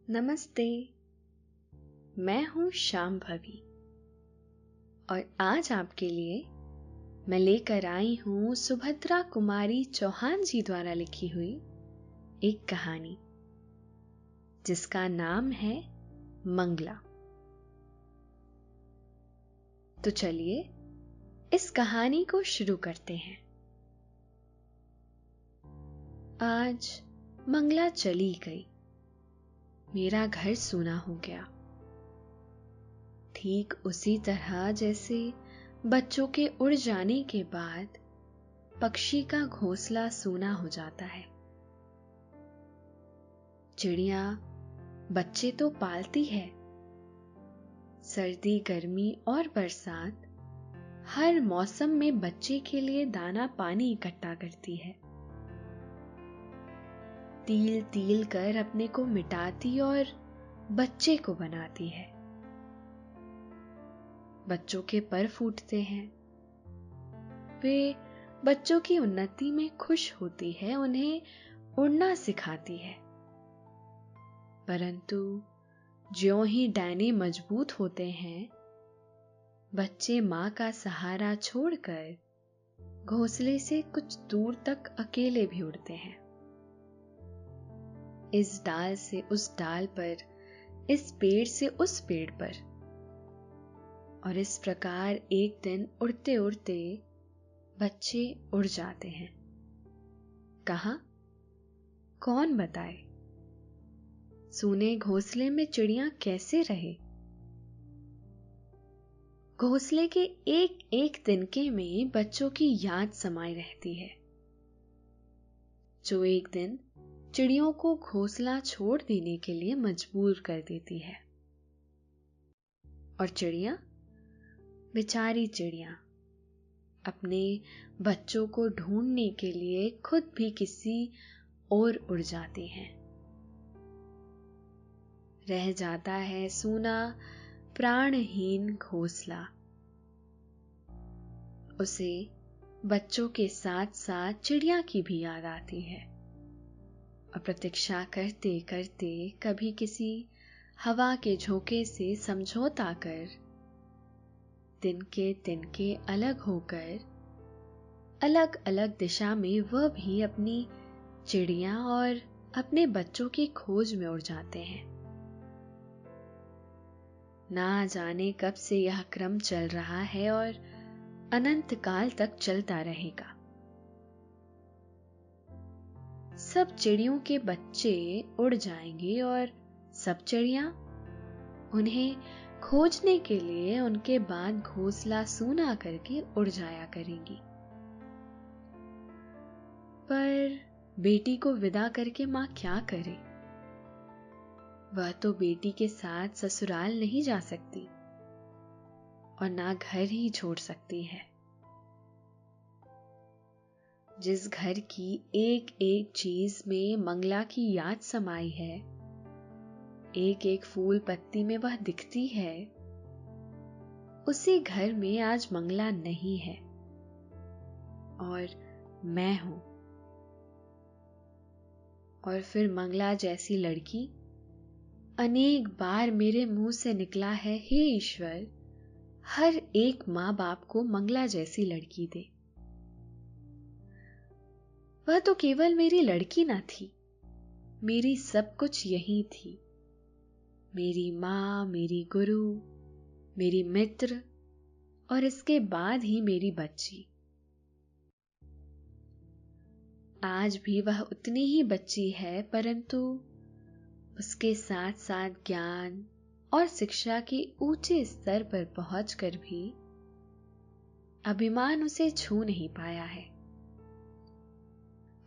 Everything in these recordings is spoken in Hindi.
नमस्ते। मैं हूँ शांभवी और आज आपके लिए मैं लेकर आई हूँ सुभद्रा कुमारी चौहान जी द्वारा लिखी हुई एक कहानी जिसका नाम है मंगला। तो चलिए इस कहानी को शुरू करते हैं। आज मंगला चली गई। मेरा घर सूना हो गया, ठीक उसी तरह जैसे बच्चों के उड़ जाने के बाद पक्षी का घोंसला सूना हो जाता है। चिड़िया बच्चे तो पालती है, सर्दी, गर्मी और बरसात हर मौसम में बच्चे के लिए दाना पानी इकट्ठा करती है। तिल तिल कर अपने को मिटाती और बच्चे को बनाती है। बच्चों के पर फूटते हैं, वे बच्चों की उन्नति में खुश होती है, उन्हें उड़ना सिखाती है। परंतु ज्यों ही डैने मजबूत होते हैं, बच्चे मां का सहारा छोड़कर घोंसले से कुछ दूर तक अकेले भी उड़ते हैं। इस डाल से उस डाल पर, इस पेड़ से उस पेड़ पर, और इस प्रकार एक दिन उड़ते उड़ते बच्चे उड़ जाते हैं। कहां? कौन बताए? सूने घोंसले में चिड़िया कैसे रहे? घोंसले के एक एक तिनके में बच्चों की याद समाई रहती है, जो एक दिन चिड़ियों को घोंसला छोड़ देने के लिए मजबूर कर देती है। और चिड़िया, बेचारी चिड़िया, अपने बच्चों को ढूंढने के लिए खुद भी किसी और उड़ जाती हैं। रह जाता है सूना प्राणहीन घोंसला। उसे बच्चों के साथ साथ चिड़िया की भी याद आती है और प्रतीक्षा करते करते कभी किसी हवा के झोंके से समझौता कर तिनके अलग होकर अलग अलग दिशा में वह भी अपनी चिड़िया और अपने बच्चों की खोज में उड़ जाते हैं। ना जाने कब से यह क्रम चल रहा है और अनंत काल तक चलता रहेगा। सब चिड़ियों के बच्चे उड़ जाएंगे और सब चिड़िया उन्हें खोजने के लिए उनके बाद घोंसला सूना करके उड़ जाया करेंगी। पर बेटी को विदा करके मां क्या करे? वह तो बेटी के साथ ससुराल नहीं जा सकती और ना घर ही छोड़ सकती है। जिस घर की एक एक चीज में मंगला की याद समाई है, एक एक फूल पत्ती में वह दिखती है, उसी घर में आज मंगला नहीं है और मैं हूं। और फिर मंगला जैसी लड़की अनेक बार मेरे मुंह से निकला है, हे ईश्वर, हर एक माँ बाप को मंगला जैसी लड़की दे। वह तो केवल मेरी लड़की ना थी, मेरी सब कुछ यही थी। मेरी माँ, मेरी गुरु, मेरी मित्र और इसके बाद ही मेरी बच्ची। आज भी वह उतनी ही बच्ची है, परंतु उसके साथ साथ ज्ञान और शिक्षा के ऊंचे स्तर पर पहुंचकर भी अभिमान उसे छू नहीं पाया है।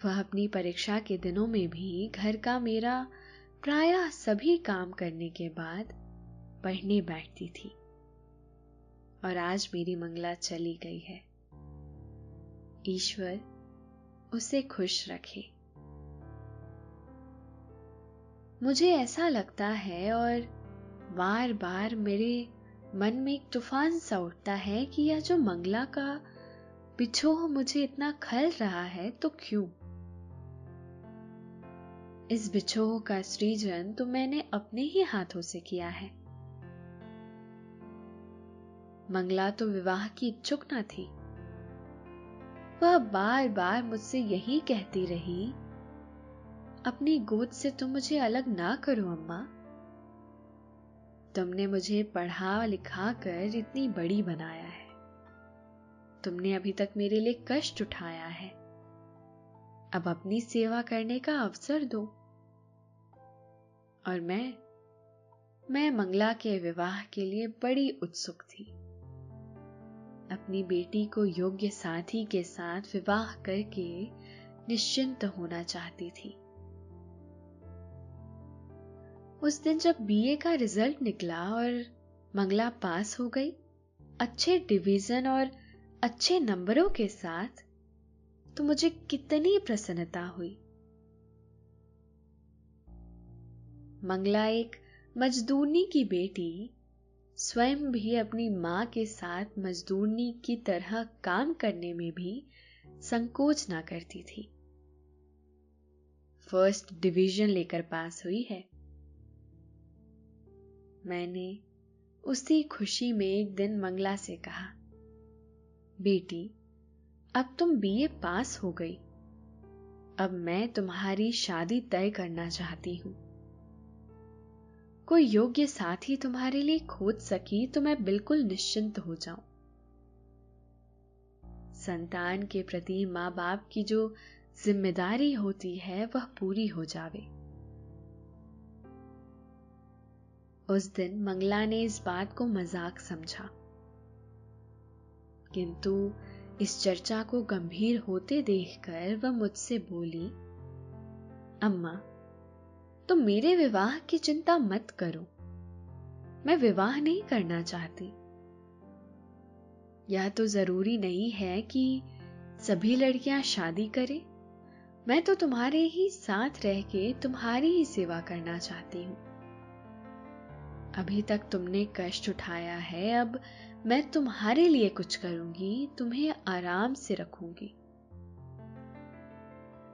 वह अपनी परीक्षा के दिनों में भी घर का मेरा प्रायः सभी काम करने के बाद पढ़ने बैठती थी। और आज मेरी मंगला चली गई है। ईश्वर उसे खुश रखे। मुझे ऐसा लगता है और बार बार मेरे मन में एक तूफान सा उठता है कि यह जो मंगला का बिछोह मुझे इतना खल रहा है, तो क्यों? इस बिछोह का सृजन तो मैंने अपने ही हाथों से किया है। मंगला तो विवाह की इच्छुक न थी। वह बार बार मुझसे यही कहती रही, अपनी गोद से तुम मुझे अलग ना करो अम्मा। तुमने मुझे पढ़ा लिखा कर इतनी बड़ी बनाया है, तुमने अभी तक मेरे लिए कष्ट उठाया है, अब अपनी सेवा करने का अवसर दो। और मैं मंगला के विवाह के लिए बड़ी उत्सुक थी। अपनी बेटी को योग्य साथी के साथ विवाह करके निश्चिंत होना चाहती थी। उस दिन जब बीए का रिजल्ट निकला और मंगला पास हो गई अच्छे डिवीजन और अच्छे नंबरों के साथ, तो मुझे कितनी प्रसन्नता हुई। मंगला एक मजदूरनी की बेटी स्वयं भी अपनी मां के साथ मजदूरनी की तरह काम करने में भी संकोच ना करती थी। फर्स्ट डिवीजन लेकर पास हुई है। मैंने उसी खुशी में एक दिन मंगला से कहा, बेटी अब तुम बीए पास हो गई, अब मैं तुम्हारी शादी तय करना चाहती हूं। कोई योग्य साथी तुम्हारे लिए खोज सकी तो मैं बिल्कुल निश्चिंत हो जाऊं। संतान के प्रति मां बाप की जो जिम्मेदारी होती है वह पूरी हो जावे। उस दिन मंगला ने इस बात को मजाक समझा, किंतु इस चर्चा को गंभीर होते देखकर वह मुझसे बोली, अम्मा तुम मेरे विवाह की चिंता मत करो, मैं विवाह नहीं करना चाहती। यह तो जरूरी नहीं है कि सभी लड़कियां शादी करें। मैं तो तुम्हारे ही साथ रह के तुम्हारी ही सेवा करना चाहती हूं। अभी तक तुमने कष्ट उठाया है, अब मैं तुम्हारे लिए कुछ करूंगी, तुम्हें आराम से रखूंगी।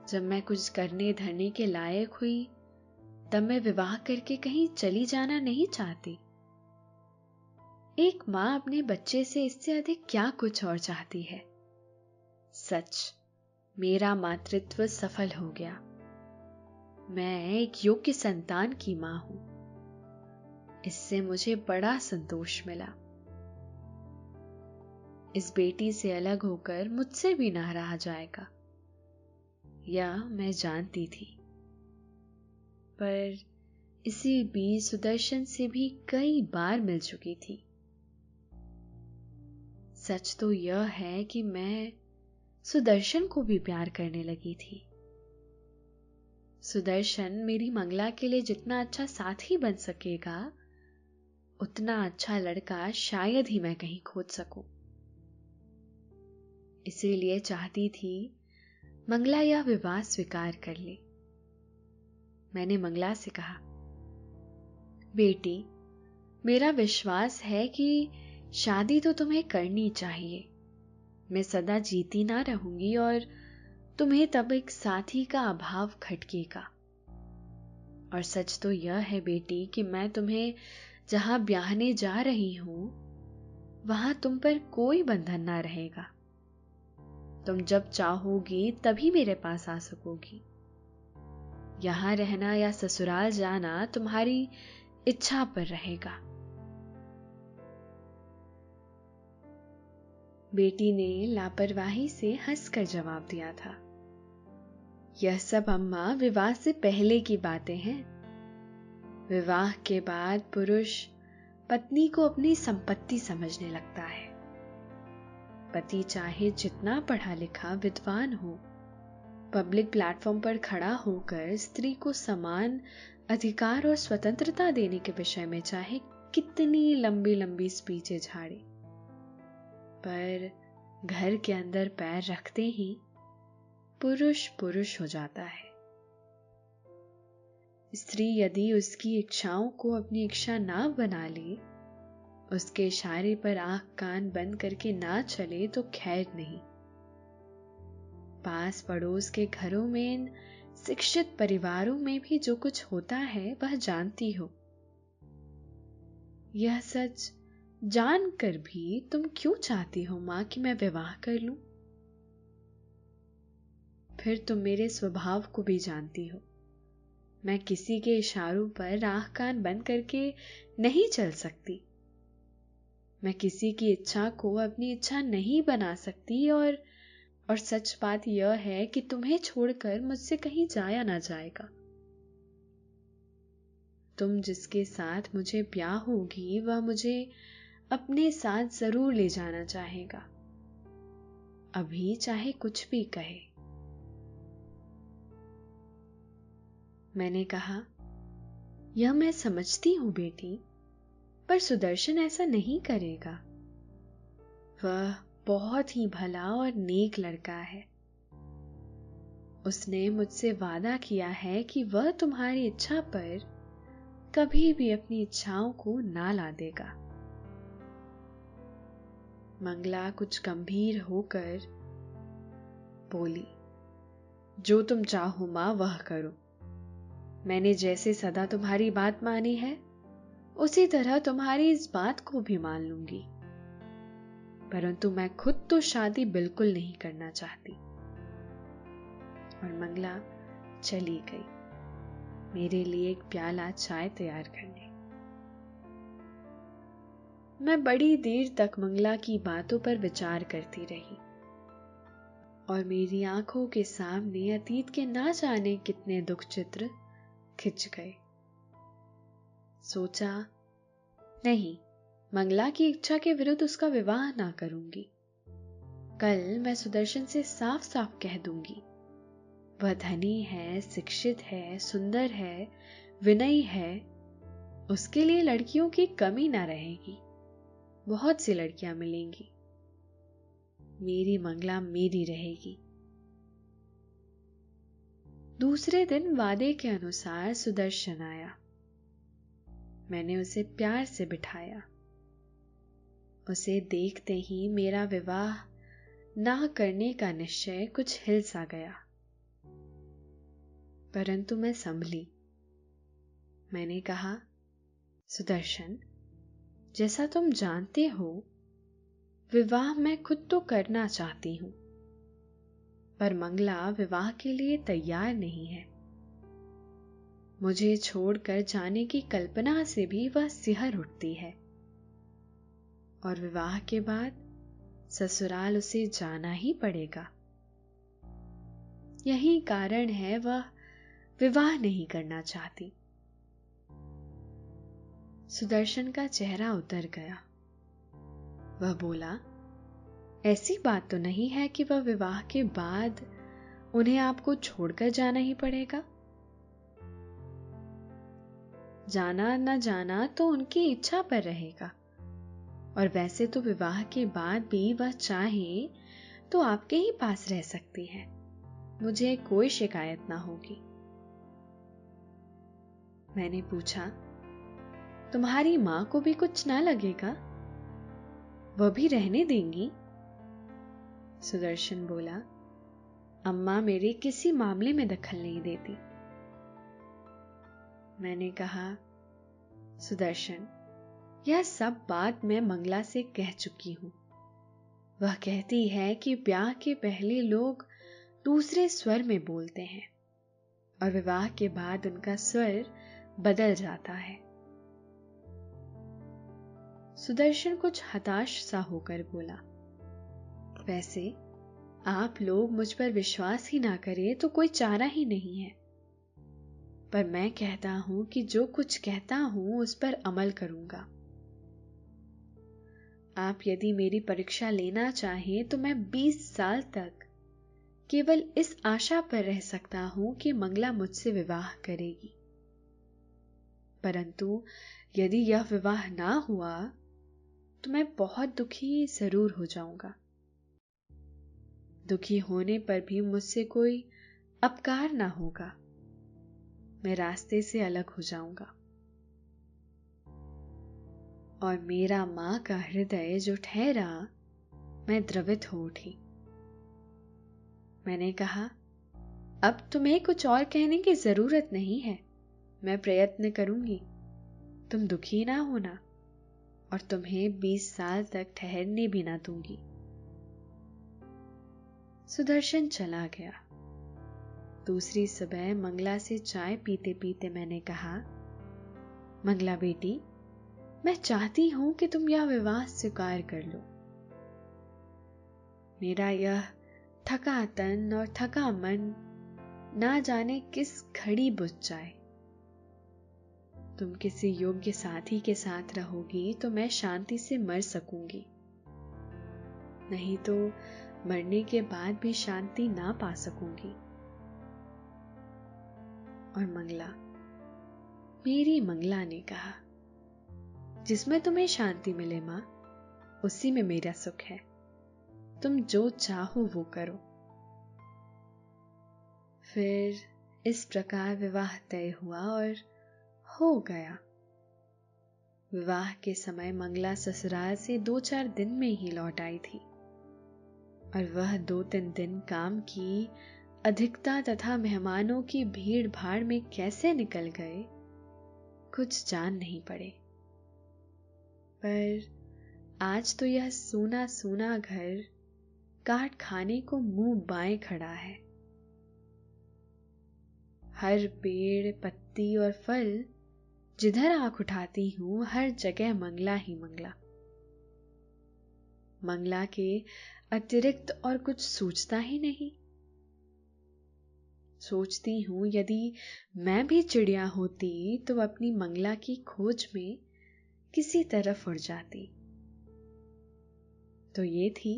जब मैं कुछ करने धरने के लायक हुई तब मैं विवाह करके कहीं चली जाना नहीं चाहती। एक मां अपने बच्चे से इससे अधिक क्या कुछ और चाहती है। सच, मेरा मातृत्व सफल हो गया। मैं एक योग्य संतान की मां हूं। इससे मुझे बड़ा संतोष मिला। इस बेटी से अलग होकर मुझसे भी ना रहा जाएगा, यह मैं जानती थी। पर इसी बीच सुदर्शन से भी कई बार मिल चुकी थी। सच तो यह है कि मैं सुदर्शन को भी प्यार करने लगी थी। सुदर्शन मेरी मंगला के लिए जितना अच्छा साथी बन सकेगा, उतना अच्छा लड़का शायद ही मैं कहीं खोज सकूं। इसीलिए चाहती थी मंगला यह विवाह स्वीकार कर ले। मैंने मंगला से कहा, बेटी मेरा विश्वास है कि शादी तो तुम्हें करनी चाहिए। मैं सदा जीती ना रहूंगी और तुम्हें तब एक साथी का अभाव खटकेगा। और सच तो यह है बेटी कि मैं तुम्हें जहां ब्याहने जा रही हूं वहां तुम पर कोई बंधन ना रहेगा। तुम जब चाहोगी तभी मेरे पास आ सकोगी। यहां रहना या ससुराल जाना तुम्हारी इच्छा पर रहेगा। बेटी ने लापरवाही से हंसकर जवाब दिया था, यह सब अम्मा विवाह से पहले की बातें हैं। विवाह के बाद पुरुष पत्नी को अपनी संपत्ति समझने लगता है। पति चाहे जितना पढ़ा लिखा विद्वान हो, पब्लिक प्लेटफॉर्म पर खड़ा होकर स्त्री को समान अधिकार और स्वतंत्रता देने के विषय में चाहे कितनी लंबी लंबी स्पीचें झाड़े, पर घर के अंदर पैर रखते ही पुरुष पुरुष हो जाता है। स्त्री यदि उसकी इच्छाओं को अपनी इच्छा ना बना ले, उसके इशारे पर आंख कान बंद करके ना चले तो खैर नहीं। पास पड़ोस के घरों में इन शिक्षित परिवारों में भी जो कुछ होता है वह जानती हो। यह सच जानकर भी तुम क्यों चाहती हो मां कि मैं विवाह कर लूं? फिर तुम मेरे स्वभाव को भी जानती हो। मैं किसी के इशारों पर आंख कान बंद करके नहीं चल सकती। मैं किसी की इच्छा को अपनी इच्छा नहीं बना सकती, और सच बात यह है कि तुम्हें छोड़कर मुझसे कहीं जाया ना जाएगा। तुम जिसके साथ मुझे ब्याह होगी वह मुझे अपने साथ जरूर ले जाना चाहेगा, अभी चाहे कुछ भी कहे। मैंने कहा, यह मैं समझती हूं बेटी, पर सुदर्शन ऐसा नहीं करेगा। वह बहुत ही भला और नेक लड़का है। उसने मुझसे वादा किया है कि वह तुम्हारी इच्छा पर कभी भी अपनी इच्छाओं को ना ला देगा। मंगला कुछ गंभीर होकर बोली, जो तुम चाहो मां वह करो। मैंने जैसे सदा तुम्हारी बात मानी है उसी तरह तुम्हारी इस बात को भी मान लूंगी, परंतु मैं खुद तो शादी बिल्कुल नहीं करना चाहती। और मंगला चली गई मेरे लिए एक प्याला चाय तैयार करने। मैं बड़ी देर तक मंगला की बातों पर विचार करती रही और मेरी आंखों के सामने अतीत के ना जाने कितने दुख चित्र खिंच गए। सोचा, नहीं, मंगला की इच्छा के विरुद्ध उसका विवाह ना करूंगी। कल मैं सुदर्शन से साफ साफ कह दूंगी, वह धनी है, शिक्षित है, सुंदर है, विनयी है, उसके लिए लड़कियों की कमी ना रहेगी। बहुत सी लड़कियां मिलेंगी, मेरी मंगला मेरी रहेगी। दूसरे दिन वादे के अनुसार सुदर्शन आया। मैंने उसे प्यार से बिठाया। उसे देखते ही मेरा विवाह ना करने का निश्चय कुछ हिल सा गया, परंतु मैं संभली। मैंने कहा, सुदर्शन, जैसा तुम जानते हो विवाह मैं खुद तो करना चाहती हूं, पर मंगला विवाह के लिए तैयार नहीं है। मुझे छोड़कर जाने की कल्पना से भी वह सिहर उठती है, और विवाह के बाद ससुराल उसे जाना ही पड़ेगा। यही कारण है वह विवाह नहीं करना चाहती। सुदर्शन का चेहरा उतर गया। वह बोला, ऐसी बात तो नहीं है कि वह विवाह के बाद उन्हें आपको छोड़कर जाना ही पड़ेगा। जाना न जाना तो उनकी इच्छा पर रहेगा, और वैसे तो विवाह के बाद भी वह चाहे तो आपके ही पास रह सकती है। मुझे कोई शिकायत ना होगी। मैंने पूछा, तुम्हारी मां को भी कुछ ना लगेगा? वह भी रहने देंगी? सुदर्शन बोला, अम्मा मेरे किसी मामले में दखल नहीं देती। मैंने कहा, सुदर्शन, यह सब बात मैं मंगला से कह चुकी हूं। वह कहती है कि ब्याह के पहले लोग दूसरे स्वर में बोलते हैं और विवाह के बाद उनका स्वर बदल जाता है। सुदर्शन कुछ हताश सा होकर बोला, वैसे आप लोग मुझ पर विश्वास ही ना करें तो कोई चारा ही नहीं है, पर मैं कहता हूं कि जो कुछ कहता हूं उस पर अमल करूंगा। आप यदि मेरी परीक्षा लेना चाहें तो मैं 20 साल तक केवल इस आशा पर रह सकता हूं कि मंगला मुझसे विवाह करेगी, परंतु यदि यह विवाह ना हुआ तो मैं बहुत दुखी जरूर हो जाऊंगा। दुखी होने पर भी मुझसे कोई अपकार ना होगा, मैं रास्ते से अलग हो जाऊंगा। और मेरा मां का हृदय जो ठहरा, मैं द्रवित हो उठी। मैंने कहा, अब तुम्हें कुछ और कहने की जरूरत नहीं है। मैं प्रयत्न करूंगी, तुम दुखी ना होना, और तुम्हें 20 साल तक ठहरने भी ना दूंगी। सुदर्शन चला गया। दूसरी सुबह मंगला से चाय पीते पीते मैंने कहा, मंगला बेटी, मैं चाहती हूं कि तुम यह विवाह स्वीकार कर लो। मेरा यह थका तन और थका मन ना जाने किस घड़ी बुझ जाए। तुम किसी योग्य साथी के साथ रहोगी तो मैं शांति से मर सकूंगी, नहीं तो मरने के बाद भी शांति ना पा सकूंगी। और मंगला, मेरी मंगला ने कहा, जिसमें तुम्हें शांति मिले मां, उसी में मेरा सुख है। तुम जो चाहो वो करो। फिर इस प्रकार विवाह तय हुआ और हो गया। विवाह के समय मंगला ससुराल से 2-4 दिन में ही लौट आई थी, और वह 2-3 दिन काम की अधिकता तथा मेहमानों की भीड़ भाड़ में कैसे निकल गए कुछ जान नहीं पड़े। पर आज तो यह सूना सूना घर काट खाने को मुंह बाएं खड़ा है। हर पेड़, पत्ती और फल जिधर आंख उठाती हूं, हर जगह मंगला ही मंगला। मंगला के अतिरिक्त और कुछ सूझता ही नहीं। सोचती हूं यदि मैं भी चिड़िया होती तो अपनी मंगला की खोज में किसी तरफ उड़ जाती। तो ये थी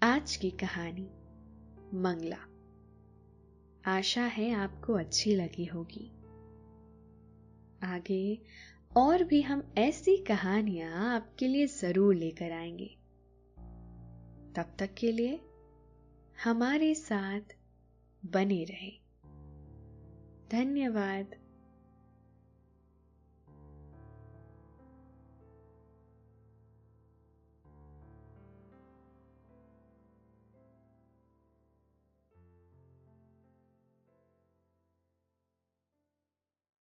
आज की कहानी मंगला। आशा है आपको अच्छी लगी होगी। आगे और भी हम ऐसी कहानियां आपके लिए जरूर लेकर आएंगे। तब तक के लिए हमारे साथ बने रहें। धन्यवाद।